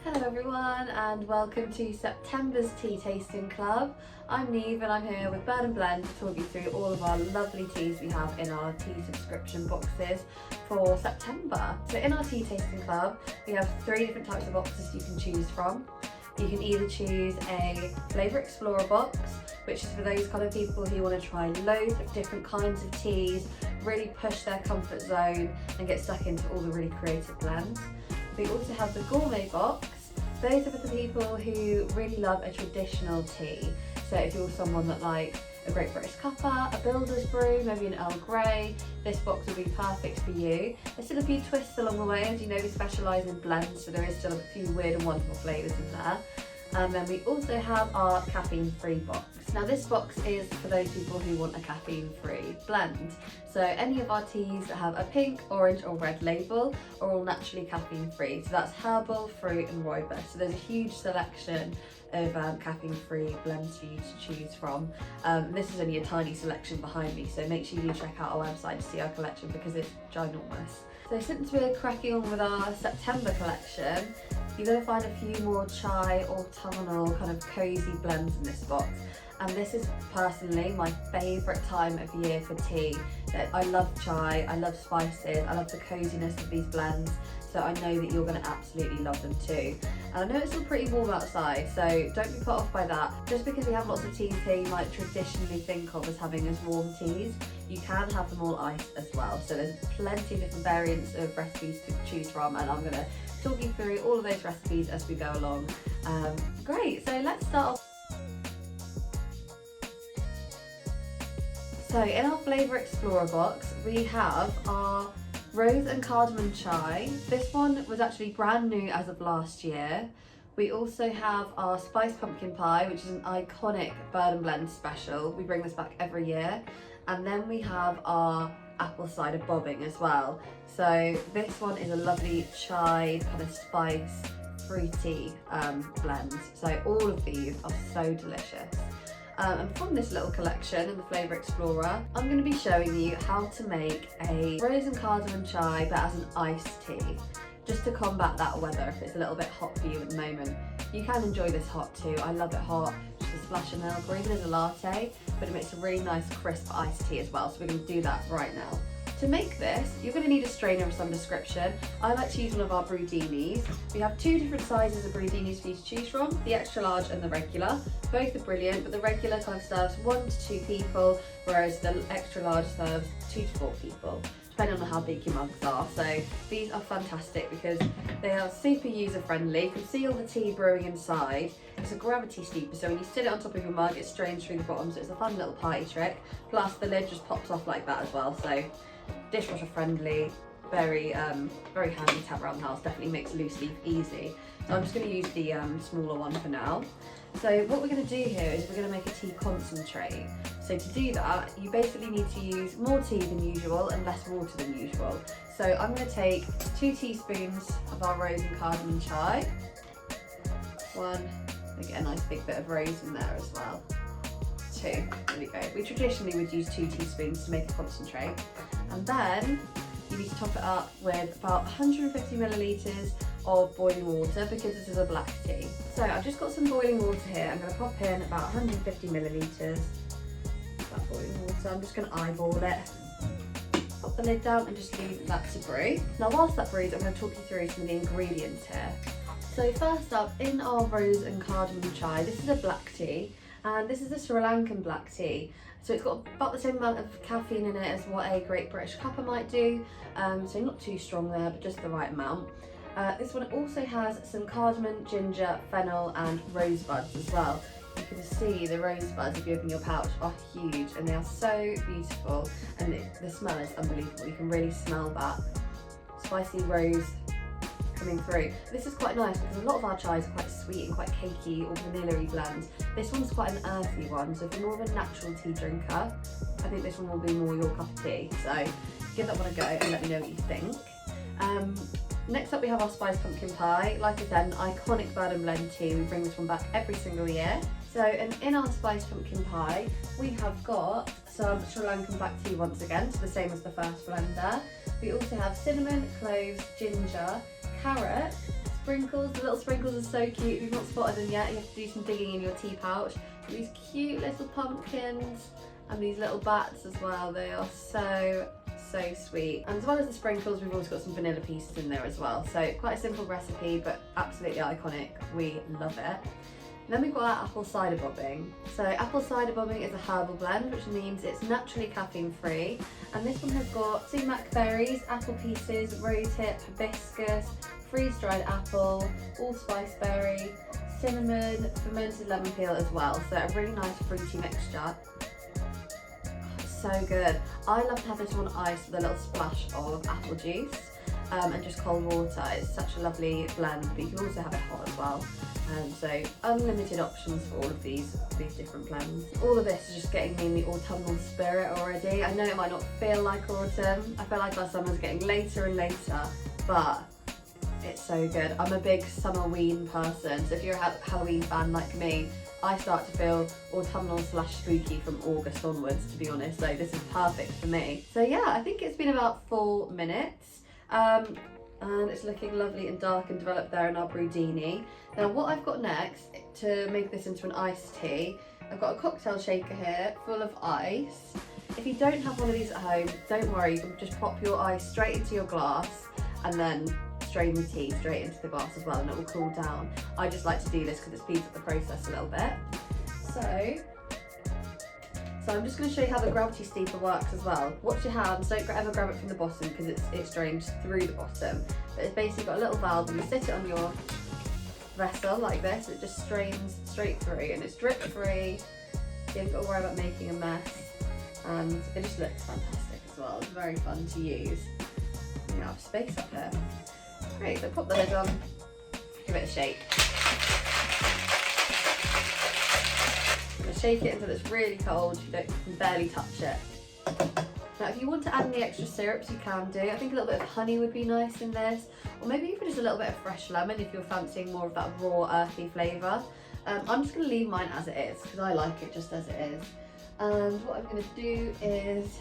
Hello everyone and welcome to September's Tea Tasting Club. I'm Neve and I'm here with Bird and Blend to talk you through all of our lovely teas we have in our tea subscription boxes for September. So in our Tea Tasting Club we have 3 different types of boxes you can choose from. You can either choose a Flavour Explorer box, which is for those kind of people who want to try loads of different kinds of teas, really push their comfort zone and get stuck into all the really creative blends. We also have the Gourmet box. Those are for the people who really love a traditional tea. So if you're someone that likes a Great British Cuppa, a Builder's Brew, maybe an Earl Grey, this box will be perfect for you. There's still a few twists along the way, as you know we specialise in blends, so there is still a few weird and wonderful flavours in there. And then we also have our caffeine-free box. Now this box is for those people who want a caffeine-free blend. So any of our teas that have a pink, orange or red label are all naturally caffeine-free. So that's herbal, fruit and rooibos. So there's a huge selection of caffeine-free blends for you to choose from. This is only a tiny selection behind me, so make sure you check out our website to see our collection because it's ginormous. So since we're cracking on with our September collection, you're going to find a few more chai, autumnal, kind of cosy blends in this box. And this is personally my favourite time of year for tea. I love chai, I love spices, I love the coziness of these blends. So I know that you're going to absolutely love them too. And I know it's still pretty warm outside, so don't be put off by that. Just because we have lots of teas here you might traditionally think of as having as warm teas, you can have them all iced as well. So there's plenty of different variants of recipes to choose from, and I'm going to talk you through all of those recipes as we go along. Great, so let's start off. So in our Flavour Explorer box we have our Rose and Cardamom Chai. This one was actually brand new as of last year. We also have our Spiced Pumpkin Pie, which is an iconic Bird and Blend special. We bring this back every year. And then we have our Apple Cider Bobbing as well. So this one is a lovely chai, kind of spice, fruity blend. So all of these are so delicious. And from this little collection in the Flavour Explorer, I'm going to be showing you how to make a rose and cardamom chai but as an iced tea, just to combat that weather if it's a little bit hot for you at the moment. You can enjoy this hot too. I love it hot, just a splash of milk or even as a latte, but it makes a really nice crisp iced tea as well, so we're going to do that right now. To make this, you're going to need a strainer of some description. I like to use one of our Brudinis. We have 2 different sizes of Brudinis for you to choose from, the extra large and the regular. Both are brilliant, but the regular kind of serves 1 to 2 people, whereas the extra large serves 2 to 4 people, depending on how big your mugs are. So these are fantastic because they are super user friendly. You can see all the tea brewing inside. It's a gravity steeper, so when you sit it on top of your mug, it strains through the bottom, so it's a fun little party trick. Plus the lid just pops off like that as well, so dishwasher friendly, very very handy to have around the house, definitely makes loose leaf easy. So I'm just going to use the smaller one for now. So what we're going to do here is we're going to make a tea concentrate. So to do that, you basically need to use more tea than usual and less water than usual. So I'm going to take 2 teaspoons of our rose and cardamom chai. We get a nice big bit of rose in there as well. 2, there we go. We traditionally would use 2 teaspoons to make a concentrate. And then you need to top it up with about 150 millilitres of boiling water because this is a black tea. So I've just got some boiling water here. I'm going to pop in about 150 millilitres of boiling water. I'm just going to eyeball it. Pop the lid down and just leave that to brew. Now whilst that brews, I'm going to talk you through some of the ingredients here. So first up, in our rose and cardamom chai, this is a black tea. And this is a Sri Lankan black tea. So it's got about the same amount of caffeine in it as what a Great British Cuppa might do. So not too strong there, but just the right amount. This one also has some cardamom, ginger, fennel and rosebuds as well. You can see the rosebuds, if you open your pouch, are huge and they are so beautiful, and the smell is unbelievable. You can really smell that spicy rose coming through. This is quite nice because a lot of our chais are quite sweet and quite cakey or vanilla-y blends. This one's quite an earthy one, so if you're more of a natural tea drinker, I think this one will be more your cup of tea. So give that one a go and let me know what you think. Next up we have our Spiced Pumpkin Pie. Like I said, an iconic Bird and Blend tea. We bring this one back every single year. So in our Spiced Pumpkin Pie, we have got some Sri Lankan black tea once again, so the same as the first blend there. We also have cinnamon, cloves, ginger, carrot, sprinkles. The little sprinkles are so cute. If you've not spotted them yet, you have to do some digging in your tea pouch. These cute little pumpkins and these little bats as well. They are so sweet. And as well as the sprinkles, we've also got some vanilla pieces in there as well. So quite a simple recipe, but absolutely iconic. We love it. Then we've got our apple cider bombing. So apple cider bombing is a herbal blend, which means it's naturally caffeine free. And this one has got sumac berries, apple pieces, rosehip, hibiscus, freeze-dried apple, allspice berry, cinnamon, fermented lemon peel as well. So a really nice fruity mixture. So good. I love to have this on ice with a little splash of apple juice and just cold water. It's such a lovely blend, but you can also have it hot as well. So unlimited options for all of these different blends. All of this is just getting me in the autumnal spirit already. I know it might not feel like autumn. I feel like our summer's getting later and later, but it's so good. I'm a big summerween person, so if you're a Halloween fan like me, I start to feel autumnal / spooky from August onwards, to be honest, so this is perfect for me. So yeah, I think it's been about 4 minutes. And it's looking lovely and dark and developed there in our Brudini. Now what I've got next to make this into an iced tea, I've got a cocktail shaker here full of ice. If you don't have one of these at home, don't worry, you can just pop your ice straight into your glass and then strain the tea straight into the glass as well, and it will cool down. I just like to do this because it speeds up the process a little bit. So I'm just going to show you how the gravity steeper works as well. Watch your hands, don't ever grab it from the bottom because it's drained through the bottom. But it's basically got a little valve and you sit it on your vessel like this, it just strains straight through and it's drip free. You haven't got to worry about making a mess, and it just looks fantastic as well. It's very fun to use. You have space up here. Great, so pop the lid on, give it a shake. Shake it until it's really cold, you can barely touch it. Now if you want to add any extra syrups, you can do. I think a little bit of honey would be nice in this, or maybe even just a little bit of fresh lemon if you're fancying more of that raw earthy flavour. I'm just going to leave mine as it is because I like it just as it is. And what I'm going to do is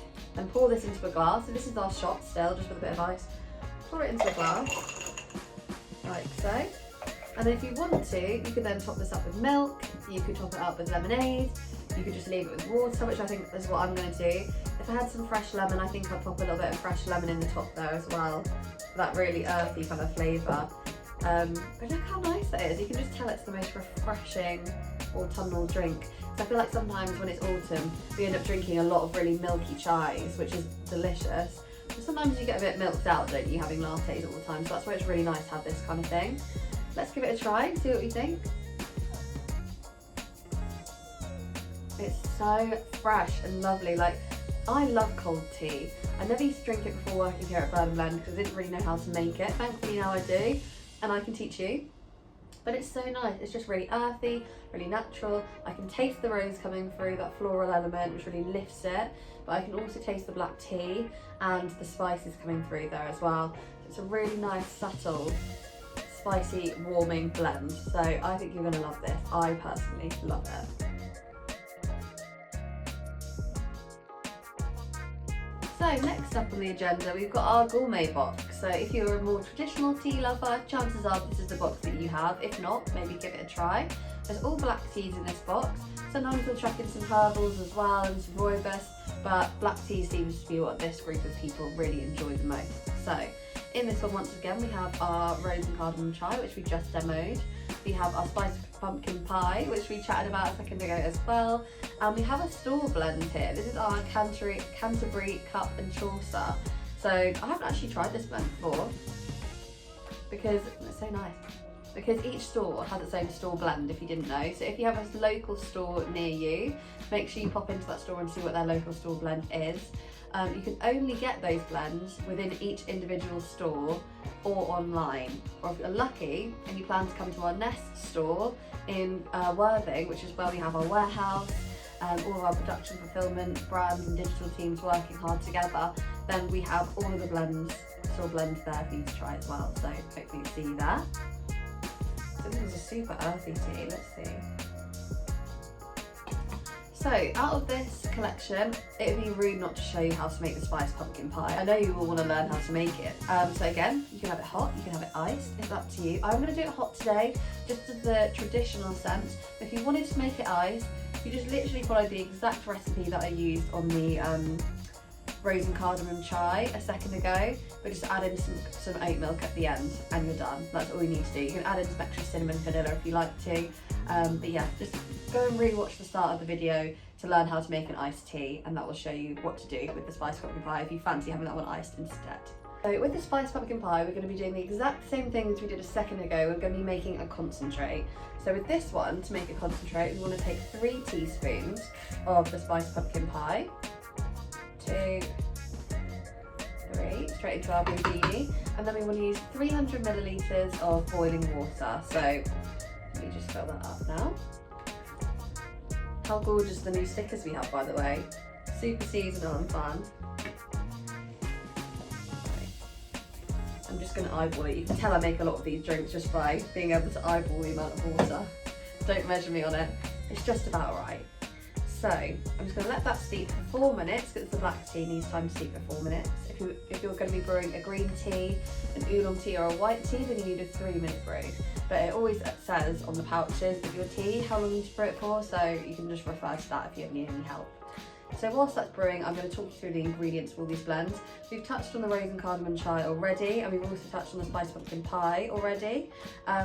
pour this into a glass. So this is our shot still, just with a bit of ice. Pour it into a glass, like so. And then if you want to, you could then top this up with milk, you could top it up with lemonade, you could just leave it with water, which I think is what I'm going to do. If I had some fresh lemon, I think I'd pop a little bit of fresh lemon in the top there as well, for that really earthy kind of flavour. But look how nice that is. You can just tell it's the most refreshing autumnal drink. So I feel like sometimes when it's autumn, we end up drinking a lot of really milky chais, which is delicious. But sometimes you get a bit milked out, don't you, having lattes all the time, so that's why it's really nice to have this kind of thing. Let's give it a try and see what we think. It's so fresh and lovely. Like, I love cold tea. I never used to drink it before working here at Bird & Blend because I didn't really know how to make it. Thankfully now I do, and I can teach you. But it's so nice. It's just really earthy, really natural. I can taste the rose coming through, that floral element which really lifts it. But I can also taste the black tea and the spices coming through there as well. So it's a really nice, subtle, spicy, warming blend. So I think you're gonna love this. I personally love it. So next up on the agenda, we've got our gourmet box. So if you're a more traditional tea lover, chances are this is the box that you have. If not, maybe give it a try. There's all black teas in this box. Sometimes we'll chuck in some herbals as well and some rooibos, but black tea seems to be what this group of people really enjoy the most. So in this one, once again, we have our rose and cardamom chai, which we just demoed. We have our spiced pumpkin pie, which we chatted about a second ago as well. And we have a store blend here. This is our Canterbury Cup and Chaucer. So I haven't actually tried this blend before because it's so nice. Because each store has its own store blend, if you didn't know. So if you have a local store near you, make sure you pop into that store and see what their local store blend is. You can only get those blends within each individual store or online. Or if you're lucky and you plan to come to our Nest store in Worthing, which is where we have our warehouse, all of our production, fulfillment, brand and digital teams working hard together, then we have all of the blends, store blends there for you to try as well. So hopefully you see you there. So this is a super earthy tea, let's see. So out of this collection, it would be rude not to show you how to make the spiced pumpkin pie. I know you all want to learn how to make it. So again, you can have it hot, you can have it iced, it's up to you. I'm going to do it hot today, just as the traditional sense. If you wanted to make it iced, you just literally follow the exact recipe that I used on the rose and cardamom chai a second ago, but just add in some oat milk at the end and you're done. That's all you need to do. You can add in some extra cinnamon vanilla if you like to, but yeah, just go and rewatch the start of the video to learn how to make an iced tea, and that will show you what to do with the spiced pumpkin pie if you fancy having that one iced instead. So with the spiced pumpkin pie, we're going to be doing the exact same thing as we did a second ago. We're going to be making a concentrate. So with this one, to make a concentrate, we want to take 3 teaspoons of the spiced pumpkin pie, 2, 3, straight into our bouillini, and then we want to use 300 millilitres of boiling water. So let me just fill that up now. How gorgeous the new stickers we have, by the way. Super seasonal and fun. I'm just going to eyeball it. You can tell I make a lot of these drinks just by being able to eyeball the amount of water. Don't measure me on it. It's just about right. So I'm just going to let that steep for 4 minutes, because the black tea needs time to steep for 4 minutes. If you're going to be brewing a green tea, an oolong tea or a white tea, then you need a 3-minute brew. But it always says on the pouches of your tea how long you need to brew it for, so you can just refer to that if you need any help. So whilst that's brewing, I'm going to talk you through the ingredients for all these blends. We've touched on the rose and cardamom chai already, and we've also touched on the spiced pumpkin pie already.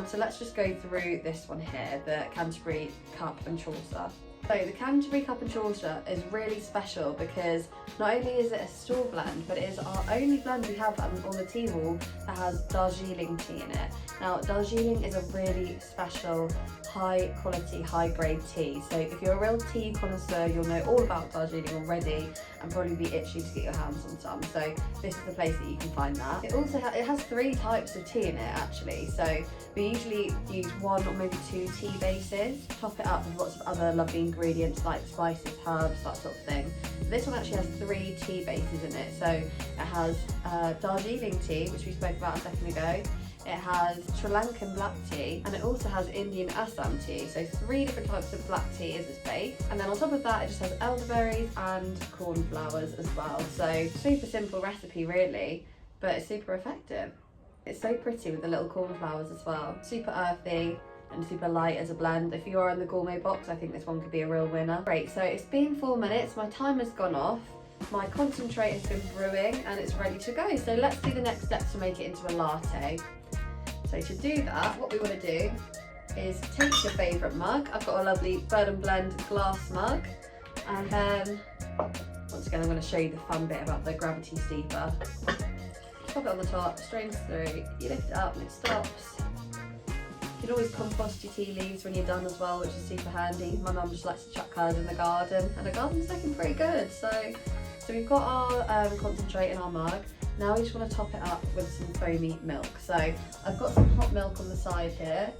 So let's just go through this one here, the Canterbury Cup and Chaucer. So the Canterbury Cup and Chaucer is really special because not only is it a store blend, but it is our only blend we have on the tea wall that has Darjeeling tea in it. Now, Darjeeling is a really special, high quality, high grade tea. So if you're a real tea connoisseur, you'll know all about Darjeeling already and probably be itchy to get your hands on some. So this is the place that you can find that. It also it has 3 types of tea in it actually. So we usually use 1 or maybe 2 tea bases, top it up with lots of other lovely ingredients like spices, herbs, that sort of thing. This one actually has 3 tea bases in it. So it has Darjeeling tea, which we spoke about a second ago. It has Sri Lankan black tea, and it also has Indian Assam tea. So 3 different types of black tea is its base. And then on top of that, it just has elderberries and cornflowers as well. So super simple recipe really, but it's super effective. It's so pretty with the little cornflowers as well. Super earthy and super light as a blend. If you are in the gourmet box, I think this one could be a real winner. Great, so it's been 4 minutes, my timer's gone off. My concentrate has been brewing and it's ready to go. So let's do the next steps to make it into a latte. So to do that, what we want to do is take your favourite mug. I've got a lovely Bird & Blend glass mug. And then, once again, I'm going to show you the fun bit about the gravity steeper. Pop it on the top, strains through, you lift it up and it stops. You can always compost your tea leaves when you're done as well, which is super handy. My mum just likes to chuck hers in the garden, and the garden's looking pretty good. So we've got our concentrate in our mug. Now we just want to top it up with some foamy milk. So I've got some hot milk on the side here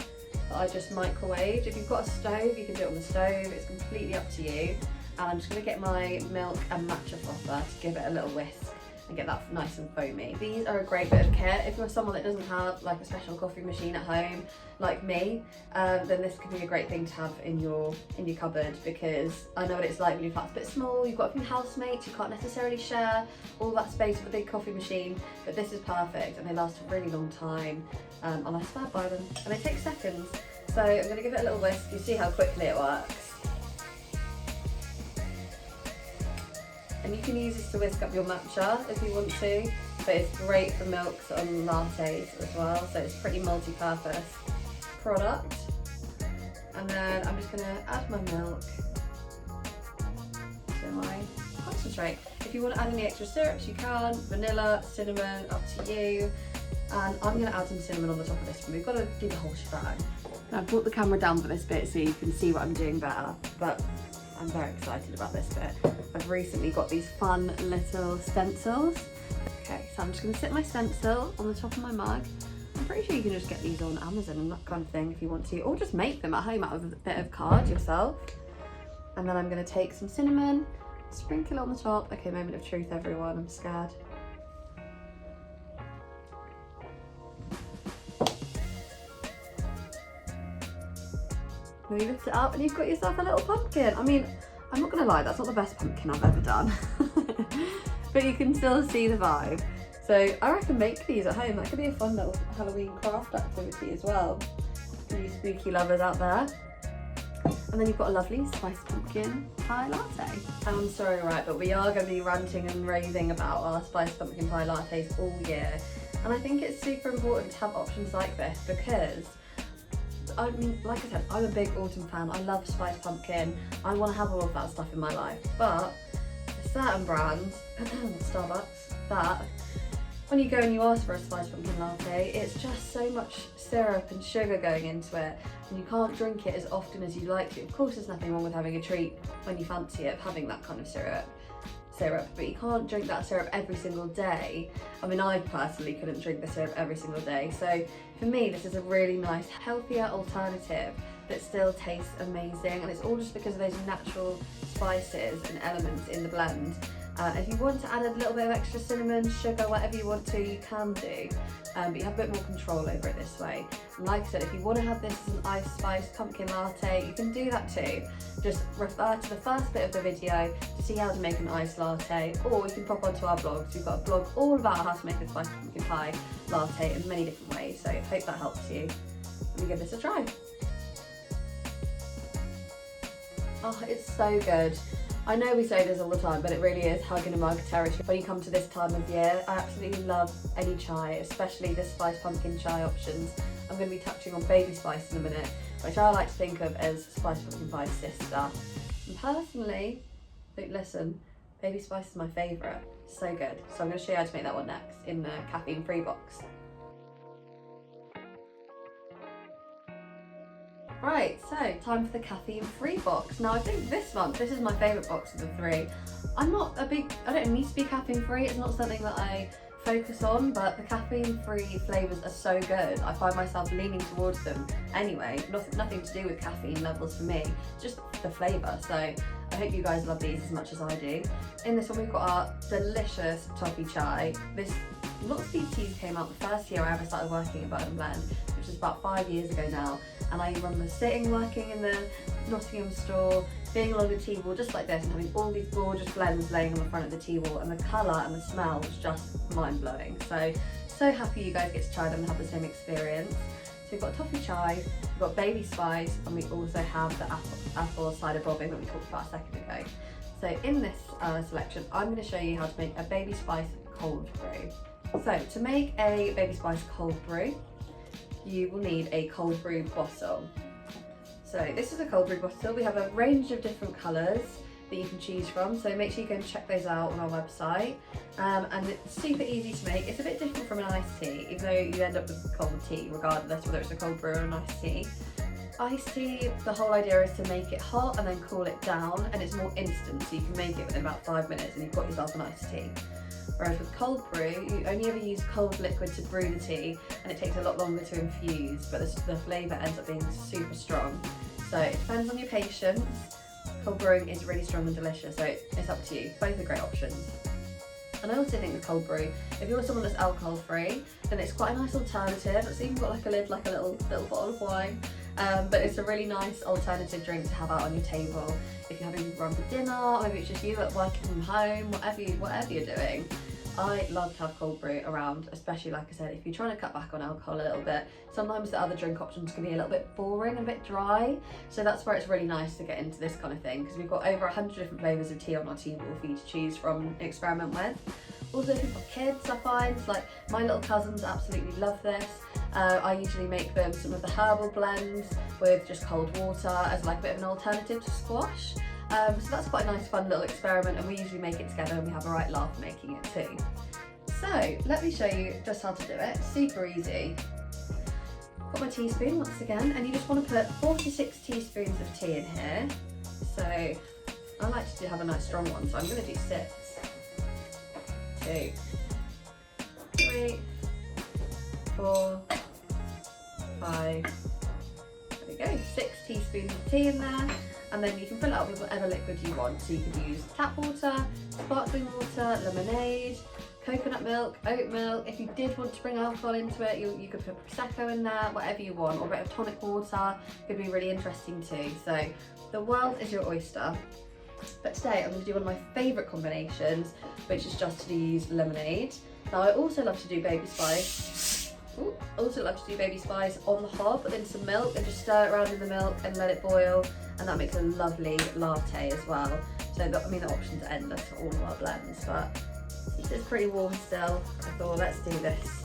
that I just microwaved. If you've got a stove, you can do it on the stove. It's completely up to you. And I'm just going to get my milk and matcha frother to give it a little whisk and get that nice and foamy. These are a great bit of kit. If you're someone that doesn't have like a special coffee machine at home, like me, then this could be a great thing to have in your cupboard, because I know what it's like when your flat's a bit small, you've got a few housemates, you can't necessarily share all that space with a big coffee machine, but this is perfect and they last a really long time, and I swear by them, and they take seconds. So I'm going to give it a little whisk. You see how quickly it works. And you can use this to whisk up your matcha if you want to, but it's great for milks and lattes as well, so it's pretty multi-purpose product. And then I'm just going to add my milk to my concentrate. If you want to add any extra syrups, you can. Vanilla, cinnamon, up to you. And I'm going to add some cinnamon on the top of this one. We've got to do the whole shebang. Now, I've brought the camera down for this bit so you can see what I'm doing better, but I'm very excited about this bit. I've recently got these fun little stencils. Okay, so I'm just going to sit my stencil on the top of my mug. I'm pretty sure you can just get these on Amazon and that kind of thing if you want to, or just make them at home out of a bit of card yourself. And then I'm going to take some cinnamon, sprinkle it on the top. Okay, moment of truth everyone, I'm scared. And you lift it up and you've got yourself a little pumpkin. I mean, I'm not gonna lie, that's not the best pumpkin I've ever done. But you can still see the vibe. So I reckon make these at home. That could be a fun little Halloween craft activity as well. For you spooky lovers out there. And then you've got a lovely spiced pumpkin pie latte. And I'm sorry, right, but we are going to be ranting and raving about our spiced pumpkin pie lattes all year. And I think it's super important to have options like this because, I mean, like I said, I'm a big autumn fan. I love spiced pumpkin. I want to have all of that stuff in my life. But there's certain brands, Starbucks, that when you go and you ask for a spiced pumpkin latte, it's just so much syrup and sugar going into it, and you can't drink it as often as you'd like to. Of course, there's nothing wrong with having a treat when you fancy it, having that kind of syrup, but you can't drink that syrup every single day. I mean, I personally couldn't drink the syrup every single day. So for me, this is a really nice, healthier alternative that still tastes amazing, and it's all just because of those natural spices and elements in the blend. If you want to add a little bit of extra cinnamon, sugar, whatever you want to, you can do, but you have a bit more control over it this way. And like I said, if you want to have this as an iced spiced pumpkin latte, you can do that too. Just refer to the first bit of the video to see how to make an iced latte, or you can pop onto our blogs. We've got a blog all about how to make a spiced pumpkin pie latte in many different ways, so I hope that helps you. Let me give this a try. Oh, it's so good. I know we say this all the time, but it really is hug and a mug territory when you come to this time of year. I absolutely love any chai, especially the spiced pumpkin chai options. I'm going to be touching on baby spice in a minute, which I like to think of as spiced pumpkin pie's sister. And personally, listen, baby spice is my favourite. So good. So I'm going to show you how to make that one next in the caffeine-free box. Right, so time for the caffeine-free box. Now I think this is my favourite box of the three. I don't need to be caffeine-free, it's not something that I focus on, but the caffeine-free flavours are so good. I find myself leaning towards them anyway. Nothing to do with caffeine levels for me, just the flavour. So I hope you guys love these as much as I do. In this one we've got our delicious toffee chai. Lots of these teas came out the first year I ever started working at Bird & Blend, which is about 5 years ago now. And I remember working in the Nottingham store, being along the tea wall just like this and having all these gorgeous blends laying on the front of the tea wall, and the colour and the smell was just mind-blowing. So happy you guys get to try them and have the same experience. So we've got toffee chai, we've got baby spice, and we also have the apple cider bobbing that we talked about a second ago. So in this selection, I'm going to show you how to make a baby spice cold brew. So to make a baby spice cold brew, you will need a cold brew bottle. So this is a cold brew bottle. We have a range of different colours that you can choose from, so make sure you go and check those out on our website. And it's super easy to make. It's a bit different from an iced tea, even though you end up with cold tea regardless whether it's a cold brew or an iced tea. Iced tea, the whole idea is to make it hot and then cool it down, and it's more instant, so you can make it within about 5 minutes and you've got yourself an iced tea. Whereas with cold brew, you only ever use cold liquid to brew the tea, and it takes a lot longer to infuse, but the flavour ends up being super strong. So it depends on your patience. Cold brewing is really strong and delicious, so it's up to you. Both are great options. And I also think with cold brew, if you're someone that's alcohol free, then it's quite a nice alternative. It's even got like a lid, like a little bottle of wine. But it's a really nice alternative drink to have out on your table if you're having run for dinner, or maybe it's just you at working from home, whatever you're doing. I love to have cold brew around, especially like I said, if you're trying to cut back on alcohol a little bit. Sometimes the other drink options can be a little bit boring, a bit dry, so that's where it's really nice to get into this kind of thing, because we've got over 100 different flavours of tea on our tea wall for you to choose from and experiment with. Also, if you've got kids, I find, like my little cousins absolutely love this. I usually make them some of the herbal blends with just cold water as like a bit of an alternative to squash. So that's quite a nice fun little experiment, and we usually make it together and we have a right laugh making it too. So let me show you just how to do it. Super easy. Got my teaspoon once again, and you just want to put 4 to 6 teaspoons of tea in here. So I like to have a nice strong one, so I'm going to do 6, 2, 3, 4, 5, there we go, 6 teaspoons of tea in there. And then you can fill it up with whatever liquid you want. So you could use tap water, sparkling water, lemonade, coconut milk, oat milk. If you did want to bring alcohol into it, you could put Prosecco in there, whatever you want, or a bit of tonic water could be really interesting too. So the world is your oyster. But today I'm going to do one of my favourite combinations, which is just to use lemonade. Now I also love to do baby spice. On the hob, but then some milk and just stir it around in the milk and let it boil, and that makes a lovely latte as well. So the options are endless for all of our blends, but since it's pretty warm still, I thought let's do this.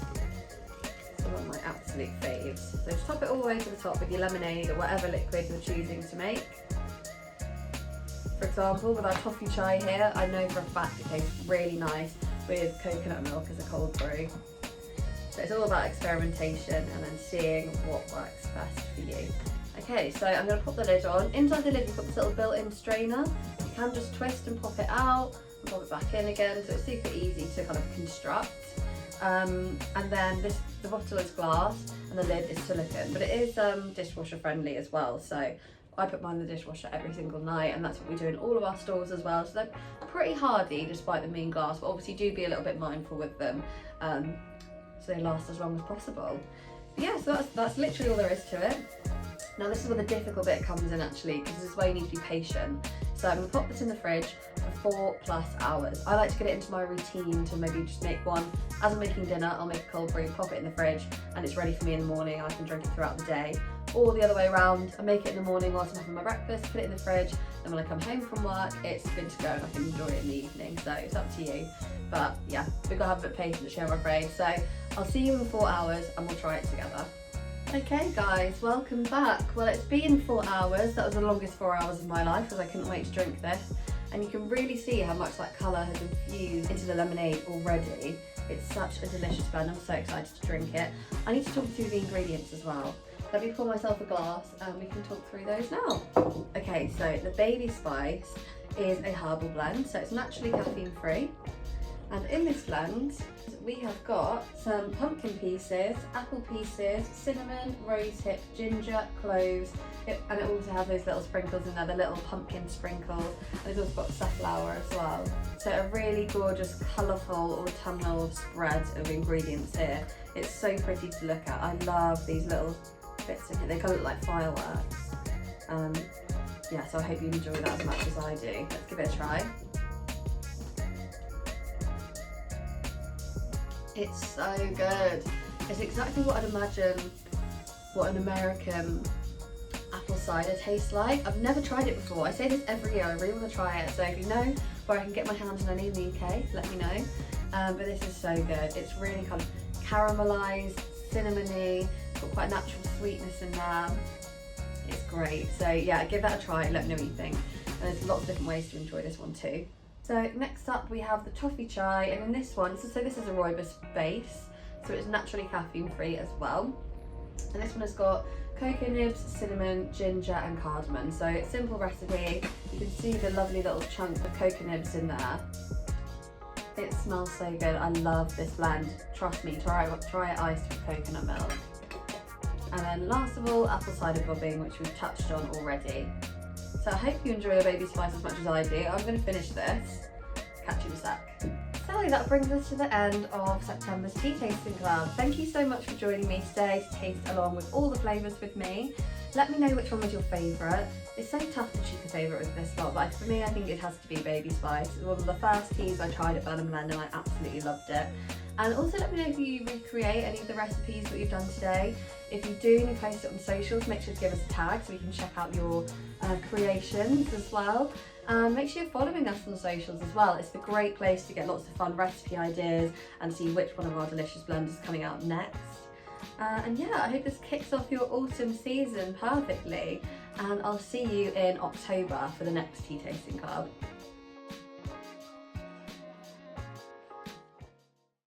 It's one of my absolute faves. So just top it all the way to the top with your lemonade or whatever liquid you're choosing to make. For example, with our toffee chai here, I know for a fact it tastes really nice with coconut milk as a cold brew. So it's all about experimentation and then seeing what works best for you. Okay, so I'm going to pop the lid on. Inside the lid we've got this little built-in strainer. You can just twist and pop it out and pop it back in again, so it's super easy to kind of construct. And then the bottle is glass and the lid is silicone, but it is dishwasher friendly as well. So I put mine in the dishwasher every single night, and that's what we do in all of our stores as well. So they're pretty hardy despite them being glass, but obviously do be a little bit mindful with them. So they last as long as possible. But yeah, so that's literally all there is to it. Now this is where the difficult bit comes in actually, because this is where you need to be patient. So I'm going to pop this in the fridge for 4+ hours. I like to get it into my routine to maybe just make one. As I'm making dinner, I'll make a cold brew, pop it in the fridge, and it's ready for me in the morning. I can drink it throughout the day. Or the other way around, I make it in the morning whilst I'm having my breakfast, put it in the fridge, and when I come home from work, it's good to go and I can enjoy it in the evening. So it's up to you. But yeah, we've got to have a bit of patience here, I'm afraid. So I'll see you in 4 hours and we'll try it together. Okay guys, welcome back. Well, it's been 4 hours. That was the longest 4 hours of my life because I couldn't wait to drink this. And you can really see how much that colour has infused into the lemonade already. It's such a delicious blend. I'm so excited to drink it. I need to talk through the ingredients as well. Let me pour myself a glass and we can talk through those now. Okay, so the baby spice is a herbal blend, so it's naturally caffeine free. And in this blend, we have got some pumpkin pieces, apple pieces, cinnamon, rosehip, ginger, cloves, and it also has those little sprinkles in there, the little pumpkin sprinkles, and it's also got safflower as well. So a really gorgeous, colourful autumnal spread of ingredients here. It's so pretty to look at. I love these little bits in here. They kind of look like fireworks. Yeah, so I hope you enjoy that as much as I do. Let's give it a try. It's so good. It's exactly what I'd imagine what an American apple cider tastes like. I've never tried it before. I say this every year, I really want to try it. So if you know where I can get my hands on any in the UK, let me know. But this is so good. It's really kind of caramelised, cinnamony, got quite a natural sweetness in there. It's great. So yeah, give that a try and let me know what you think. And there's lots of different ways to enjoy this one too. So next up we have the toffee chai, and in this one, so this is a rooibos base, so it's naturally caffeine free as well. And this one has got cocoa nibs, cinnamon, ginger and cardamom. So it's a simple recipe. You can see the lovely little chunk of cocoa nibs in there. It smells so good. I love this blend. Trust me, try it iced with coconut milk. And then last of all, apple cider bobbing, which we've touched on already. So I hope you enjoy the baby spice as much as I do. I'm going to finish this. Catch you in a sec. So that brings us to the end of September's Tea Tasting Club. Thank you so much for joining me today to taste along with all the flavours with me. Let me know which one was your favourite. It's so tough to choose a favourite with this lot, but for me I think it has to be baby spice. It was one of the first teas I tried at Burnham Land and I absolutely loved it. And also let me know if you recreate any of the recipes that we've done today. If you do and you post it on socials, make sure to give us a tag so we can check out your creations as well. Make sure you're following us on socials as well. It's a great place to get lots of fun recipe ideas and see which one of our delicious blends is coming out next. And yeah, I hope this kicks off your autumn season perfectly, and I'll see you in October for the next Tea Tasting Club.